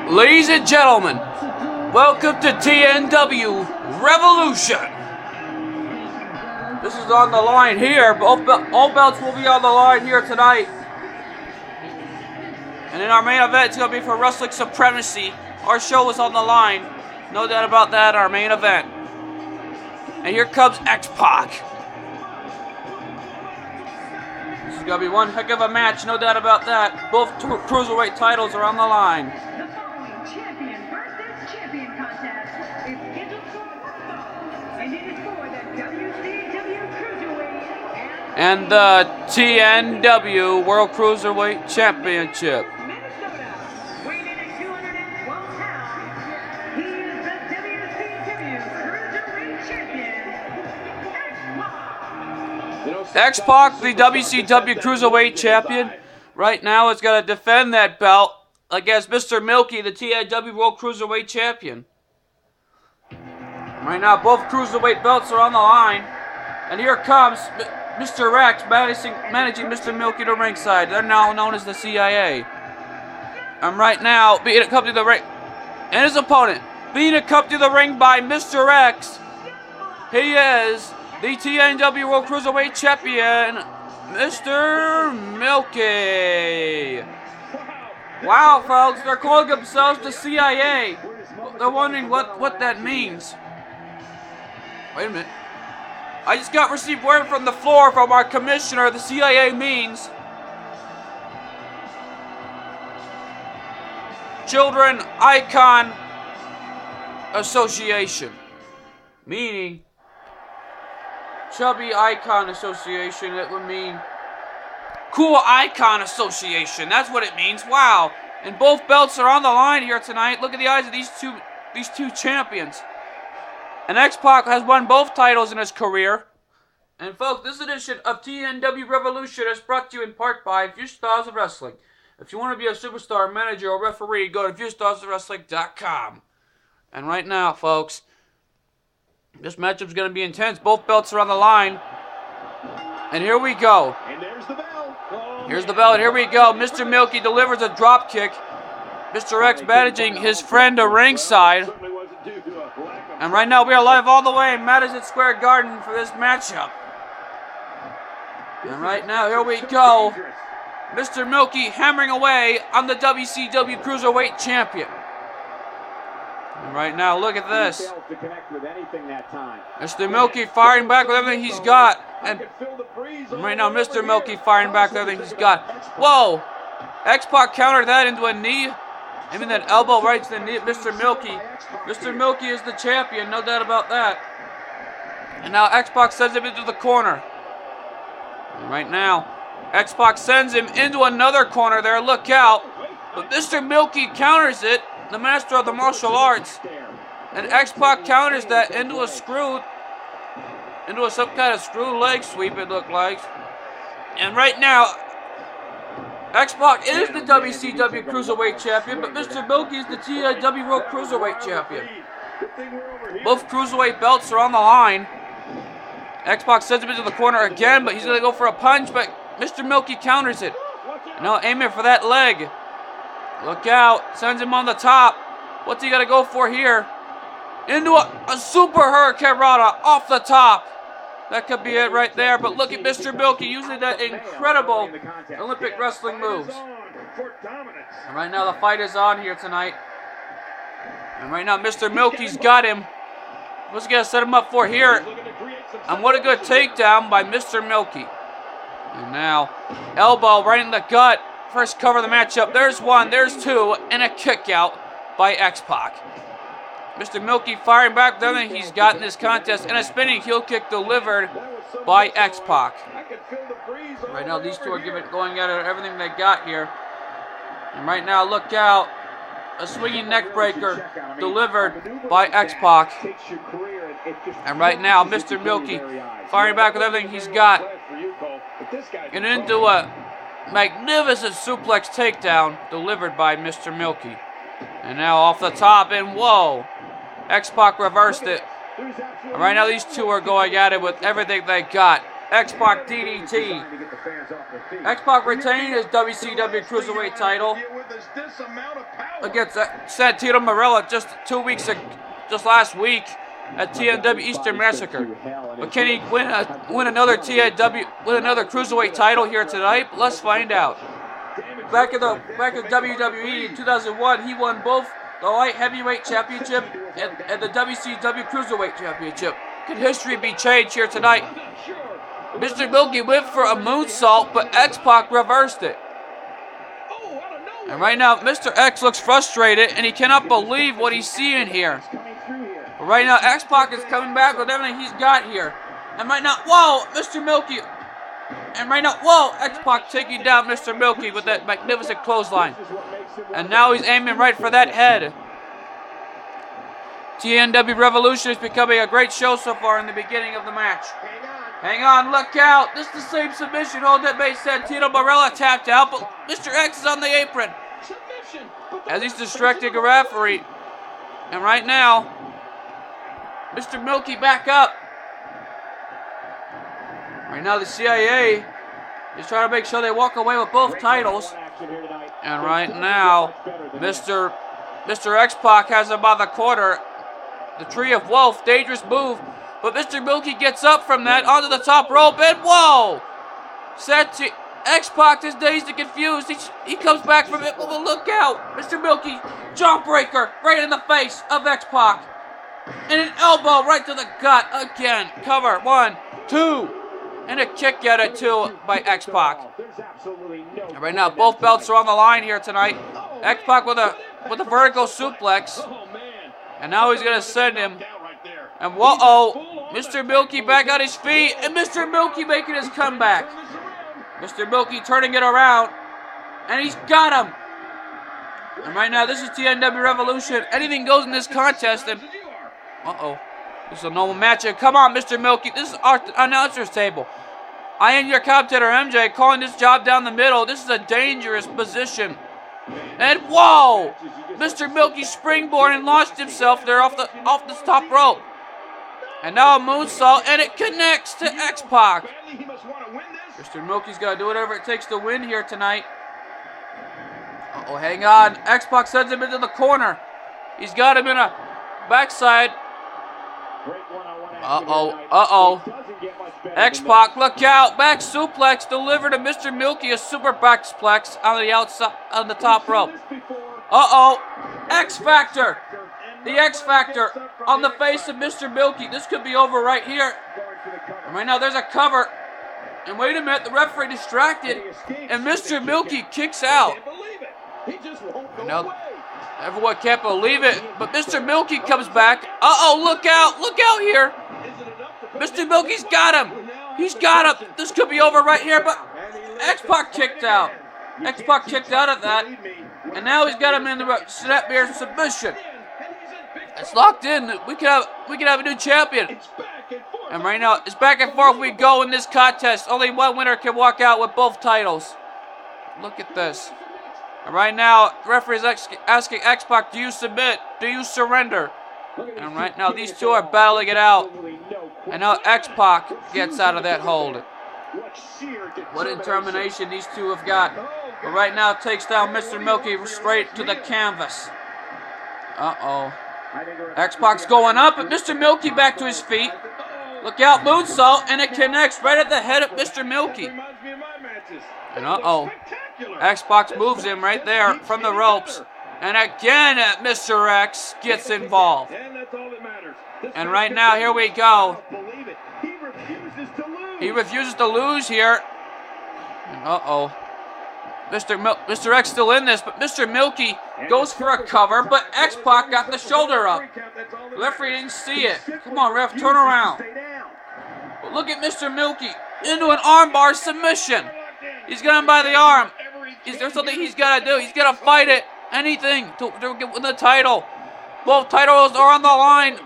Ladies and gentlemen, welcome to TNW Revolution. This is on the line here. All belts will be on the line here tonight. And in our main event, it's going to be for Wrestling Supremacy. Our show is on the line. No doubt about that, our main event. And here comes X-Pac. This is going to be one heck of a match, no doubt about that. Both cruiserweight titles are on the line. The following champion versus champion contest is scheduled for one fall, and it is for the WCW Cruiserweight and the TNW World Cruiserweight Championship. Minnesota, weighing in at 212 pounds. He is the WCW Cruiserweight Champion, X-Pac, the WCW Cruiserweight Champion, right now is going to defend that belt against Mr. Milky, the TNW World Cruiserweight Champion. Right now, both Cruiserweight belts are on the line. And here comes Mr. Rex managing Mr. Milky to ringside. They're now known as the CIA. And right now, being accompanied to the ring, and his opponent, being accompanied to the ring by Mr. Rex, he is the TNW World Cruiserweight Champion, Mr. Milky. Wow, folks, they're calling themselves the CIA. They're wondering what that means. Wait a minute. I just received word from the floor from our commissioner. The CIA means Children Icon Association. Meaning Chubby Icon Association. It would mean Cool Icon Association. That's what it means. Wow. And both belts are on the line here tonight. Look at the eyes of these two champions. And X-Pac has won both titles in his career. And folks, this edition of TNW Revolution is brought to you in part by View Stars of Wrestling. If you want to be a superstar, manager, or referee, go to viewstarsofwrestling.com. And right now, folks, this matchup is going to be intense. Both belts are on the line. And here we go. And there's the bell. Here's the bell, and here we go. Mr. Milky delivers a drop kick. Mr. X managing his friend to ringside. And right now we are live all the way in Madison Square Garden for this matchup. And right now, here we go. Mr. Milky hammering away on the WCW Cruiserweight Champion. And right now, look at this. Mr. Milky firing back with everything he's got. And right now, Mr. Milky firing back with everything he's got. Whoa! X-Pac countered that into a knee. I mean, that elbow right to the knee of Mr. Milky. Mr. Milky is the champion, no doubt about that. And now X-Pac sends him into the corner. And right now, X-Pac sends him into another corner there. Look out. But Mr. Milky counters it, the master of the martial arts. And X-Pac counters that into a some kind of screw leg sweep, it looked like. And right now, X-Pac is the WCW Cruiserweight Champion, but Mr. Milky is the TNW World Cruiserweight Champion. Both Cruiserweight belts are on the line. X-Pac sends him into the corner again, but he's going to go for a punch, but Mr. Milky counters it. Now aiming for that leg. Look out. Sends him on the top. What's he going to go for here? Into a super hurricane rana off the top. That could be it right there, but look at Mr. Milky using that incredible Olympic wrestling moves. And right now the fight is on here tonight. And right now Mr. Milky's got him. What's he going to set him up for here? And what a good takedown by Mr. Milky. And now, elbow right in the gut. First cover of the matchup. There's one, there's two, and a kick out by X-Pac. Mr. Milky firing back with everything he's got in this contest, and a spinning heel kick delivered by X-Pac. Right now, these two are going at it everything they got here. And right now, look out. A swinging neck breaker delivered by X-Pac. And right now, Mr. Milky firing back with everything he's got. And into a magnificent suplex takedown delivered by Mr. Milky. And now off the top, and whoa. X-Pac reversed it. And right now, these two are going at it with everything they got. X-Pac DDT. X-Pac retained his WCW Cruiserweight title against Santino Marella just last week at TNW Eastern Massacre. But can he win another Cruiserweight title here tonight? Let's find out. Back in WWE in 2001, he won both the Light Heavyweight Championship and the WCW Cruiserweight Championship. Could history be changed here tonight? Mr. Milky went for a moonsault, but X-Pac reversed it. And right now, Mr. X looks frustrated, and he cannot believe what he's seeing here. But right now, X-Pac is coming back with everything he's got here. And right now, whoa, Mr. Milky. And right now, whoa, X-Pac taking down Mr. Milky with that magnificent clothesline. And now he's aiming right for that head. TNW Revolution is becoming a great show so far in the beginning of the match. Hang on, look out. This is the same submission hold that made Santino Marella tapped out, but Mr. X is on the apron as he's distracting a referee. And right now, Mr. Milky back up. Right now, the CIA is trying to make sure they walk away with both titles. And right now, Mr. X-Pac has him by the corner. The Tree of Wealth, dangerous move. But Mr. Milky gets up from that onto the top rope, and whoa! X-Pac is dazed and confused. He comes back from it. Oh, look out! Mr. Milky, jawbreaker right in the face of X-Pac. And an elbow right to the gut again. Cover, 1, 2. And a kick out at 2 by X-Pac. And right now, both belts are on the line here tonight. X-Pac with a vertical suplex. And now he's going to send him. And whoa, Mr. Milky back on his feet. And Mr. Milky making his comeback. Mr. Milky turning it around. And he's got him. And right now, this is TNW Revolution. Anything goes in this contest. And this is a normal match. And come on, Mr. Milky. This is our announcer's table. I am your commentator, MJ, calling this job down the middle. This is a dangerous position. And whoa! Mr. Milky springboard and launched himself there off the top rope. And now a moonsault, and it connects to X-Pac. Mr. Milky's got to do whatever it takes to win here tonight. Hang on. X-Pac sends him into the corner. He's got him in a backside. X-Pac, look out. Back suplex delivered to Mr. Milky. A super back suplex on the outside, on the top rope. X-Factor. The X-Factor on the face of Mr. Milky. This could be over right here. And right now, there's a cover. And wait a minute, the referee distracted. And Mr. Milky kicks out. And now, everyone can't believe it. But Mr. Milky comes back. Look out. Look out here. Mr. Milky's got him. He's got him. This could be over right here, but X-Pac kicked out. X-Pac kicked out of that. And now he's got him in the snapmare submission. It's locked in. We could have a new champion. And right now, it's back and forth we go in this contest. Only one winner can walk out with both titles. Look at this. And right now, the referee is asking X-Pac, do you submit? Do you surrender? And right now, these two are battling it out. And now X-Pac gets out of that hold. What determination these two have got. But right now, takes down Mr. Milky straight to the canvas. X-Pac's going up, but Mr. Milky back to his feet. Look out, moonsault, and it connects right at the head of Mr. Milky. And X-Pac moves him right there from the ropes. And again, Mr. X gets involved. And right now, here we go. He refuses to lose here. And Mr. X still in this, but Mr. Milky goes for a cover, but X-Pac got the shoulder up. The referee didn't see it. Come on, ref, turn around. But look at Mr. Milky into an armbar submission. He's got him by the arm. Is there something he's got to do? He's got to fight it. Anything to win the title. Both titles are on the line.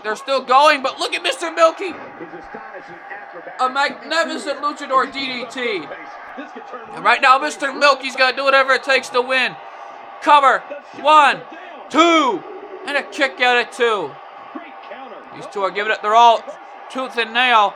They're still going, but look at Mr. Milky. A magnificent luchador DDT. And right now, Mr. Milky's got to do whatever it takes to win. Cover. 1, 2. And a kick out at 2. These two are giving it their all tooth and nail.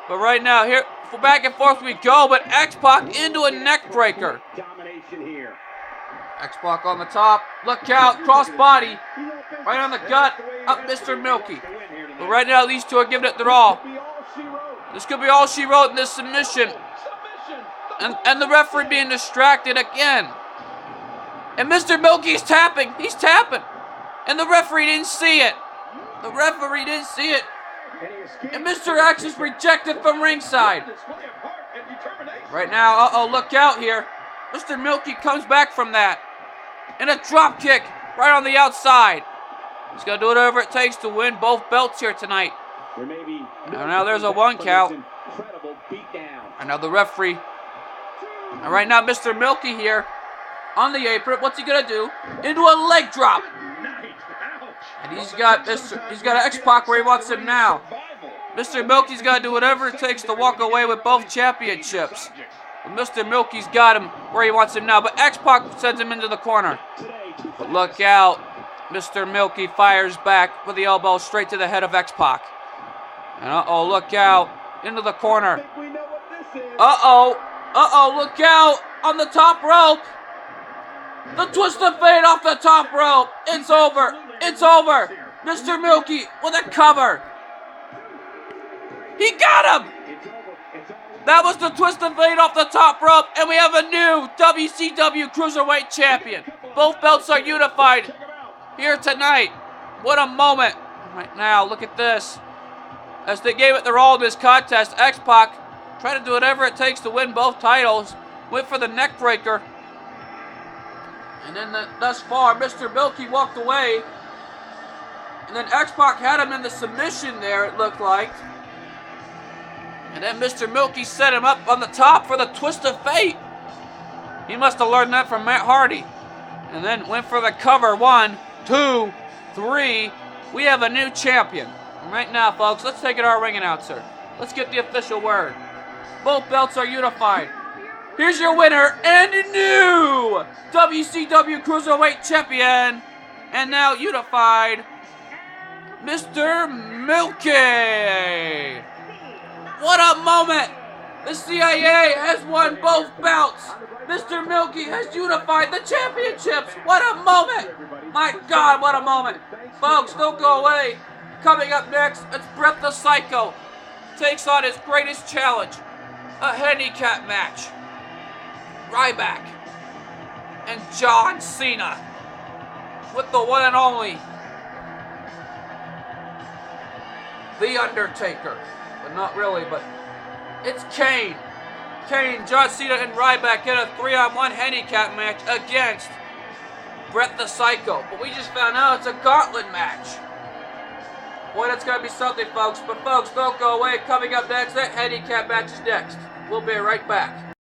But right now, here, back and forth we go, but X-Pac into a neck breaker. X-Pac on the top. Look out, cross body. Right on the gut, up Mr. Milky. But right now, these two are giving it their all. This could be all she wrote in this submission. And the referee being distracted again. And Mr. Milky's tapping. He's tapping. And the referee didn't see it. The referee didn't see it. And Mr. X is rejected from ringside. Right now, look out here. Mr. Milky comes back from that. And a drop kick right on the outside. He's going to do whatever it takes to win both belts here tonight. And now there's a 1 count. And now the referee. And right now, Mr. Milky here on the apron. What's he going to do? Into a leg drop. And he's got X-Pac where he wants him now. Mr. Milky's got to do whatever it takes to walk away with both championships. And Mr. Milky's got him where he wants him now. But X-Pac sends him into the corner. But look out. Mr. Milky fires back with the elbow straight to the head of X-Pac. And look out. Into the corner. Look out. On the top rope. The twist of fate off the top rope. It's over. It's over. Mr. Milky with a cover. He got him. That was the twist of fate off the top rope. And we have a new WCW Cruiserweight Champion. Both belts are unified here tonight. What a moment. Right now, look at this. As they gave it their all in this contest, X-Pac tried to do whatever it takes to win both titles. Went for the neck breaker. And then thus far, Mr. Milky walked away. And then X-Pac had him in the submission there, it looked like. And then Mr. Milky set him up on the top for the twist of fate. He must have learned that from Matt Hardy. And then went for the cover. 1, 2, 3. We have a new champion. And right now, folks, let's take it to our ring announcer. Let's get the official word. Both belts are unified. Here's your winner and new WCW Cruiserweight Champion. And now unified, Mr. Milky. What a moment. The CIA has won both belts. Mr. Milky has unified the championships. What a moment. My God, what a moment. Folks, don't go away. Coming up next, it's Brett the Psycho. Takes on his greatest challenge. A handicap match. Ryback and John Cena with the one and only The Undertaker. But not really, but it's Kane. Kane, John Cena, and Ryback in a 3-on-1 handicap match against Brett the Psycho. But we just found out it's a gauntlet match. Boy, that's going to be something, folks. But folks, don't go away. Coming up next, that handicap match is next. We'll be right back.